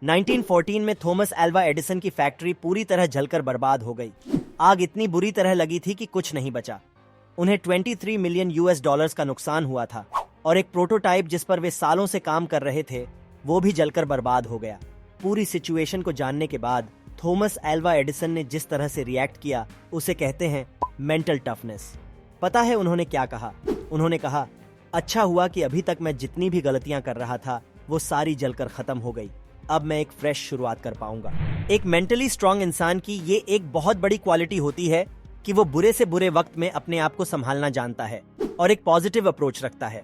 1914 में Thomas Alva Edison की factory पूरी तरह जलकर बर्बाद हो गई। आग इतनी बुरी तरह लगी थी कि कुछ नहीं बचा। उन्हें 23 मिलियन यूएस डॉलर्स का नुकसान हुआ था और एक प्रोटोटाइप जिस पर वे सालों से काम कर रहे थे वो भी जलकर बर्बाद हो गया। पूरी सिचुएशन को जानने के बाद थॉमस अल्वा एडिसन ने जिस तरह से रिएक्ट किया उसे कहते हैं मेंटल टफनेस। पता है उन्होंने क्या कहा? उन्होंने कहा, अच्छा हुआ कि अभी तक मैं जितनी भी गलतियां कर रहा था वो सारी जलकर खत्म हो गई। अब मैं एक फ्रेश शुरुआत कर पाऊंगा। एक मेंटली स्ट्रांग इंसान की ये एक बहुत बड़ी क्वालिटी होती है कि वो बुरे से बुरे वक्त में अपने आप को संभालना जानता है और एक पॉजिटिव अप्रोच रखता है।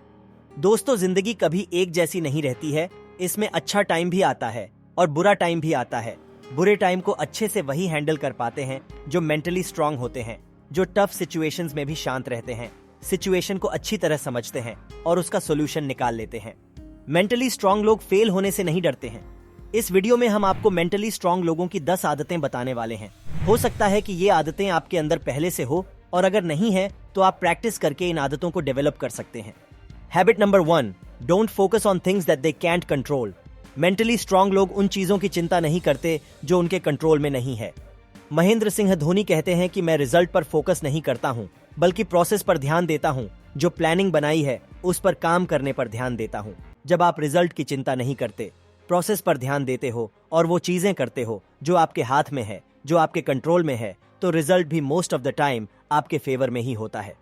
दोस्तों, जिंदगी कभी एक जैसी नहीं रहती है। इसमें अच्छा टाइम भी आता है और बुरा टाइम भी आता है। बुरे टाइम को अच्छे से वही हैंडल कर पाते हैं जो मेंटली स्ट्रांग होते हैं, जो टफ सिचुएशंस में भी शांत रहते हैं, सिचुएशन को अच्छी तरह समझते हैं और उसका सोल्यूशन निकाल लेते हैं। मेंटली स्ट्रांग लोग फेल होने से नहीं डरते हैं। इस वीडियो में हम आपको मेंटली स्ट्रांग लोगों की 10 आदतें बताने वाले हैं। हो सकता है कि ये आदतें आपके अंदर पहले से हो और अगर नहीं है तो आप प्रैक्टिस करके इन आदतों को डेवलप कर सकते हैं। Habit number 1, don't focus on things that they can't control. Mentally strong लोग उन चीजों की चिंता नहीं करते जो उनके कंट्रोल में नहीं है। महेंद्र सिंह धोनी कहते हैं कि मैं रिजल्ट पर फोकस नहीं करता हूं, बल्कि प्रोसेस पर ध्यान देता हूं। जो प्लानिंग बनाई है उस पर काम करने पर ध्यान देता हूं। जब आप रिजल्ट की चिंता नहीं करते, प्रोसेस पर ध्यान देते हो और वो चीजें करते हो जो आपके हाथ में है, जो आपके कंट्रोल में है, तो रिजल्ट भी मोस्ट ऑफ द टाइम आपके फेवर में ही होता है।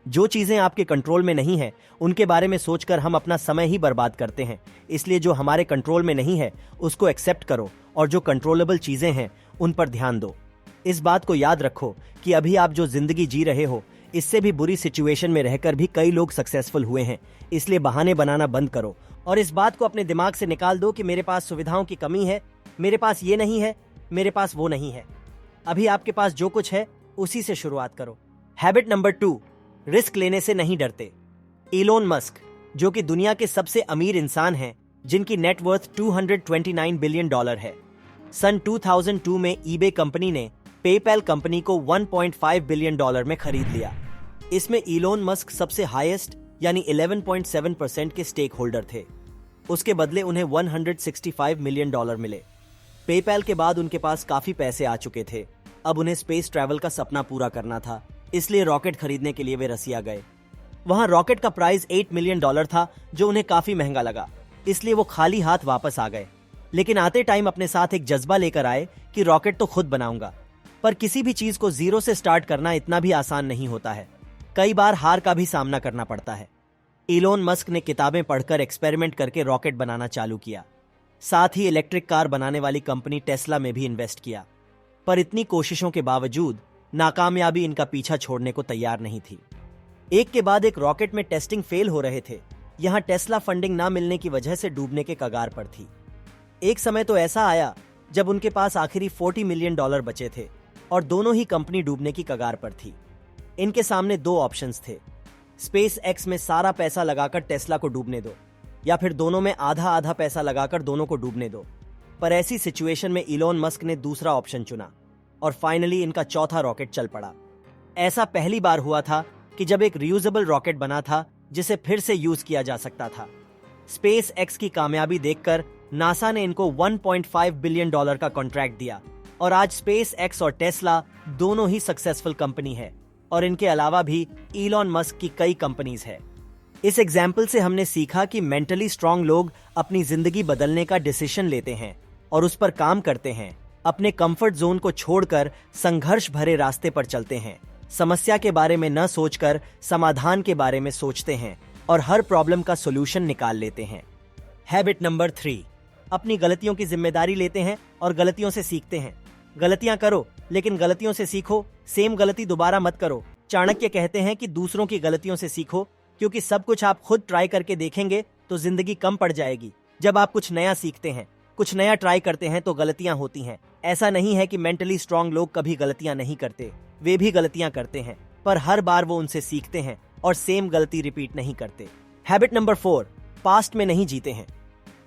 जो चीजें आपके कंट्रोल में नहीं है उनके बारे में सोचकर हम अपना समय ही बर्बाद करते हैं। इसलिए जो हमारे कंट्रोल में नहीं है उसको एक्सेप्ट करो और जो कंट्रोलेबल चीजें हैं उन पर ध्यान दो। इस बात को याद रखो कि अभी आप जो जिंदगी जी रहे हो इससे भी बुरी सिचुएशन में रहकर भी कई लोग सक्सेसफुल हुए हैं। इसलिए बहाने बनाना बंद करो और इस बात को अपने दिमाग से निकाल दो कि मेरे पास सुविधाओं की कमी है, मेरे पास ये नहीं है, मेरे पास वो नहीं है। अभी आपके पास जो कुछ है उसी से शुरुआत करो। हैबिट नंबर 2, रिस्क लेने से नहीं डरते। इलोन मस्क, जो कि दुनिया के सबसे अमीर इंसान हैं, जिनकी नेटवर्थ $229 बिलियन है, सन 2002 में ईबे कंपनी ने पेपैल कंपनी को $1.5 बिलियन में खरीद लिया। इसमें इलोन मस्क सबसे हाईएस्ट यानी 11.7% के स्टेक होल्डर थे। उसके बदले उन्हें $165 मिलियन मिले। पेपैल के बाद उनके पास काफी पैसे आ चुके थे। अब उन्हें स्पेस ट्रैवल का सपना पूरा करना था, इसलिए रॉकेट खरीदने के लिए वे रसिया गए। वहां रॉकेट का प्राइस $8 मिलियन था, जो उन्हें काफी महंगा लगा, इसलिए वो खाली हाथ वापस आ गए। लेकिन आते टाइम अपने साथ एक जज्बा लेकर आए कि रॉकेट तो खुद बनाऊंगा। पर किसी भी चीज को जीरो से स्टार्ट करना इतना भी आसान नहीं होता है। कई बार हार का भी सामना करना पड़ता है। इलोन मस्क ने किताबें पढ़कर एक्सपेरिमेंट करके रॉकेट बनाना चालू किया। साथ ही इलेक्ट्रिक कार बनाने वाली कंपनी टेस्ला में भी इन्वेस्ट किया। पर इतनी कोशिशों के बावजूद नाकामयाबी इनका पीछा छोड़ने को तैयार नहीं थी। एक के बाद एक रॉकेट में टेस्टिंग फेल हो रहे थे। यहां टेस्ला फंडिंग ना मिलने की वजह से डूबने के कगार पर थी। एक समय तो ऐसा आया जब उनके पास आखिरी $40 मिलियन बचे थे और दोनों ही कंपनी डूबने की कगार पर थी। इनके सामने 2 ऑप्शंस थे, स्पेस एक्स में सारा पैसा लगाकर टेस्ला को डूबने दो या फिर दोनों में आधा आधा पैसा लगाकर दोनों को डूबने दो। पर ऐसी सिचुएशन में इलोन मस्क ने दूसरा ऑप्शन चुना और फाइनली इनका चौथा रॉकेट चल पड़ा। ऐसा पहली बार हुआ था कि जब एक रियूजेबल रॉकेट बना था जिसे फिर से यूज किया जा सकता था। स्पेस एक्स की कामयाबी देखकर नासा ने इनको $1.5 बिलियन का कॉन्ट्रैक्ट दिया और आज स्पेस एक्स और टेस्ला दोनों ही सक्सेसफुल कंपनी है और इनके अलावा भी इलॉन मस्क की कई कंपनीज है। इस एग्जाम्पल से हमने सीखा कि मेंटली स्ट्रांग लोग अपनी जिंदगी बदलने का डिसीजन लेते हैं और उस पर काम करते हैं। अपने कंफर्ट जोन को छोड़कर संघर्ष भरे रास्ते पर चलते हैं। समस्या के बारे में न सोचकर समाधान के बारे में सोचते हैं और हर प्रॉब्लम का सॉल्यूशन निकाल लेते हैं। हैबिट नंबर 3, अपनी गलतियों की जिम्मेदारी लेते हैं और गलतियों से सीखते हैं। गलतियां करो लेकिन गलतियों से सीखो, सेम गलती दोबारा मत करो। चाणक्य कहते हैं कि दूसरों की गलतियों से सीखो, क्योंकि सब कुछ आप खुद ट्राई करके देखेंगे तो जिंदगी कम पड़ जाएगी। जब आप कुछ नया सीखते हैं, कुछ नया ट्राई करते हैं तो गलतियां होती हैं। ऐसा नहीं है कि मेंटली स्ट्रांग लोग कभी गलतियां नहीं करते, वे भी गलतियां करते हैं, पर हर बार वो उनसे सीखते हैं और सेम गलती रिपीट नहीं करते। हैबिट नंबर 4, पास्ट में नहीं जीते हैं।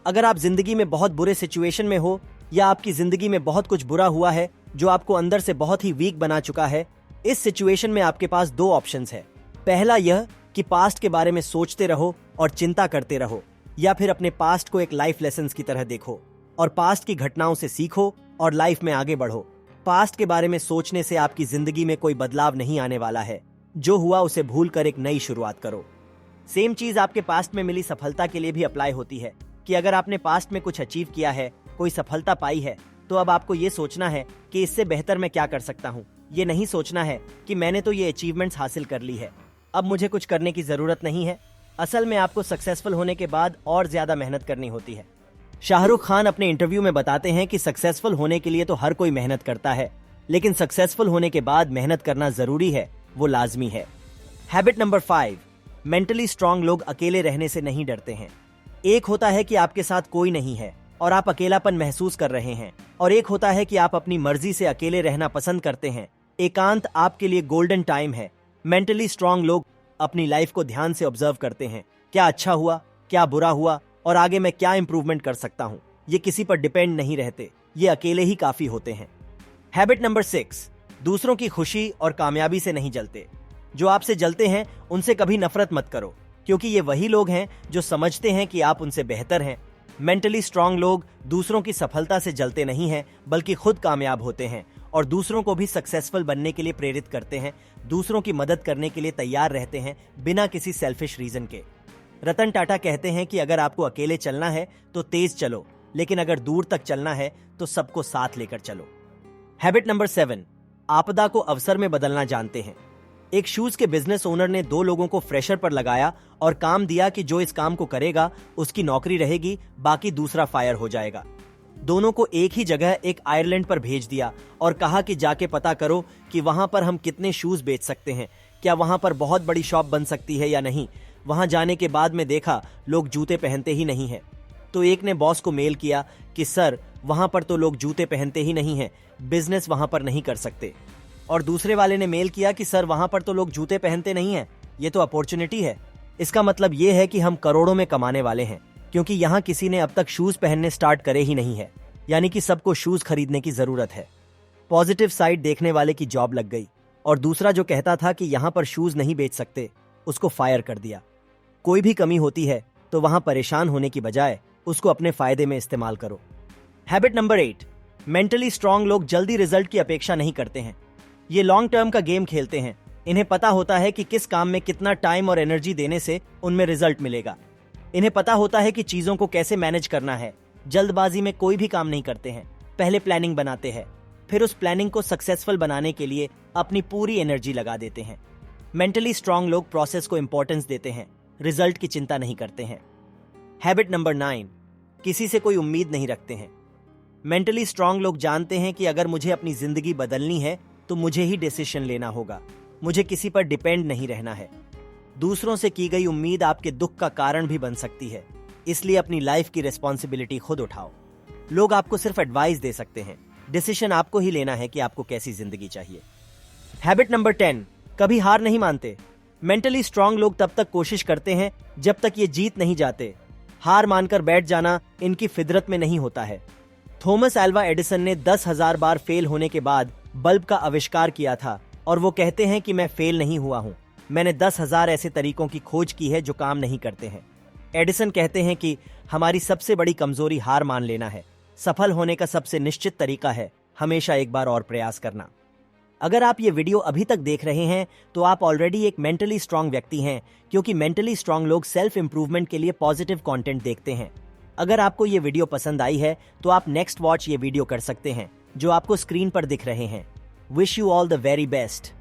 अगर आप जिंदगी में बहुत बुरे सिचुएशन में हो या आपकी जिंदगी में बहुत कुछ बुरा हुआ है जो आपको अंदर से बहुत ही वीक बना चुका है, इस सिचुएशन में आपके पास 2 ऑप्शंस है। पहला यह कि पास्ट के बारे में सोचते रहो और चिंता करते रहो, या फिर अपने पास्ट को एक लाइफ लेसन्स की तरह देखो और पास्ट की घटनाओं से सीखो और लाइफ में आगे बढ़ो। पास्ट के बारे में सोचने से आपकी जिंदगी में कोई बदलाव नहीं आने वाला है। जो हुआ उसे भूलकर एक नई शुरुआत करो। सेम चीज आपके पास्ट में मिली सफलता के लिए भी अप्लाई होती है कि अगर आपने पास्ट में कुछ अचीव किया है, कोई सफलता पाई है, तो अब आपको ये सोचना है कि इससे बेहतर मैं क्या कर सकता हूँ। ये नहीं सोचना है कि मैंने तो ये अचीवमेंट्स हासिल कर ली है, अब मुझे कुछ करने की जरूरत नहीं है। असल में आपको सक्सेसफुल होने के बाद और ज्यादा मेहनत करनी होती है। शाहरुख खान अपने इंटरव्यू में बताते हैं कि सक्सेसफुल होने के लिए तो हर कोई मेहनत करता है, लेकिन सक्सेसफुल होने के बाद मेहनत करना जरूरी है, वो लाजमी है। हैबिट नंबर 5, मेंटली स्ट्रांग लोग अकेले रहने से नहीं डरते हैं। एक होता है कि आपके साथ कोई नहीं है और आप अकेलापन महसूस कर रहे हैं, और एक होता है कि आप अपनी मर्जी से अकेले रहना पसंद करते हैं। एकांत आपके लिए गोल्डन टाइम है। मेंटली स्ट्रांग लोग अपनी लाइफ को ध्यान से ऑब्जर्व करते हैं, क्या अच्छा हुआ, क्या बुरा हुआ, और आगे मैं क्या इंप्रूवमेंट कर सकता हूँ। ये किसी पर डिपेंड नहीं रहते, ये अकेले ही काफी होते हैं। हैबिट नंबर 6, दूसरों की खुशी और कामयाबी से नहीं जलते। जो आपसे जलते हैं उनसे कभी नफरत मत करो, क्योंकि ये वही लोग हैं जो समझते हैं कि आप उनसे बेहतर हैं। मेंटली स्ट्रांग लोग दूसरों की सफलता से जलते नहीं हैं, बल्कि खुद कामयाब होते हैं और दूसरों को भी सक्सेसफुल बनने के लिए प्रेरित करते हैं। दूसरों की मदद करने के लिए तैयार रहते हैं, बिना किसी सेल्फिश रीजन के। रतन टाटा कहते हैं कि अगर आपको अकेले चलना है तो तेज चलो, लेकिन अगर दूर तक चलना है तो सबको साथ लेकर चलो। हैबिट नंबर 7, आपदा को अवसर में बदलना जानते हैं। एक शूज के बिजनेस ओनर ने 2 लोगों को फ्रेशर पर लगाया और काम दिया कि जो इस काम को करेगा उसकी नौकरी रहेगी, बाकी दूसरा फायर हो जाएगा। दोनों को एक ही जगह एक आयरलैंड पर भेज दिया और कहा कि जाके पता करो कि वहां पर हम कितने शूज बेच सकते हैं, क्या वहां पर बहुत बड़ी शॉप बन सकती है या नहीं। वहां जाने के बाद में देखा लोग जूते पहनते ही नहीं है। तो एक ने बॉस को मेल किया कि सर, वहां पर तो लोग जूते पहनते ही नहीं है, बिजनेस वहां पर नहीं कर सकते। और दूसरे वाले ने मेल किया कि सर, वहां पर तो लोग जूते पहनते नहीं है, ये तो अपॉर्चुनिटी है। इसका मतलब ये है कि हम करोड़ों में कमाने वाले हैं, क्योंकि यहाँ किसी ने अब तक शूज पहनने स्टार्ट करे ही नहीं है, यानी कि सबको शूज खरीदने की जरूरत है। पॉजिटिव साइड देखने वाले की जॉब लग गई, और दूसरा जो कहता था कि यहाँ पर शूज नहीं बेच सकते, उसको फायर कर दिया। कोई भी कमी होती है तो वहां परेशान होने की बजाय उसको अपने फायदे में इस्तेमाल करो। हैबिट नंबर 8, मेंटली स्ट्रांग लोग जल्दी रिजल्ट की अपेक्षा नहीं करते हैं। ये लॉन्ग टर्म का गेम खेलते हैं। इन्हें पता होता है कि किस काम में कितना टाइम और एनर्जी देने से उनमें रिजल्ट मिलेगा। इन्हें पता होता है कि चीजों को कैसे मैनेज करना है। जल्दबाजी में कोई भी काम नहीं करते हैं, पहले प्लानिंग बनाते हैं, फिर उस प्लानिंग को सक्सेसफुल बनाने के लिए अपनी पूरी एनर्जी लगा देते हैं। मेंटली स्ट्रांग लोग प्रोसेस को इंपॉर्टेंस देते हैं, रिजल्ट की चिंता नहीं करते हैं। हैबिट नंबर 9, किसी से कोई उम्मीद नहीं रखते हैं। मेंटली स्ट्रांग लोग जानते हैं कि अगर मुझे अपनी जिंदगी बदलनी है तो मुझे ही डिसीजन लेना होगा, मुझे किसी पर डिपेंड नहीं रहना है। दूसरों से की गई उम्मीद आपके दुख का कारण भी बन सकती है, इसलिए अपनी लाइफ की रिस्पॉन्सिबिलिटी खुद उठाओ। लोग आपको सिर्फ एडवाइस दे सकते हैं, डिसीजन आपको ही लेना है कि आपको कैसी जिंदगी चाहिए। हैबिट नंबर 10, कभी हार नहीं मानते। मेंटली स्ट्रांग लोग तब तक कोशिश करते हैं जब तक ये जीत नहीं जाते। हार मानकर बैठ जाना इनकी फितरत में नहीं होता है। थॉमस एल्वा एडिसन ने 10,000 बार फेल होने के बाद बल्ब का आविष्कार किया था, और वो कहते हैं कि मैं फेल नहीं हुआ हूं, मैंने 10,000 ऐसे तरीकों की खोज की है जो काम नहीं करते हैं। एडिसन कहते हैं कि हमारी सबसे बड़ी कमजोरी हार मान लेना है। सफल होने का सबसे निश्चित तरीका है हमेशा एक बार और प्रयास करना। अगर आप ये वीडियो अभी तक देख रहे हैं तो आप ऑलरेडी एक मेंटली स्ट्रांग व्यक्ति हैं, क्योंकि मेंटली स्ट्रांग लोग सेल्फ इंप्रूवमेंट के लिए पॉजिटिव कंटेंट देखते हैं। अगर आपको ये वीडियो पसंद आई है तो आप नेक्स्ट वॉच ये वीडियो कर सकते हैं जो आपको स्क्रीन पर दिख रहे हैं। Wish you all the very best.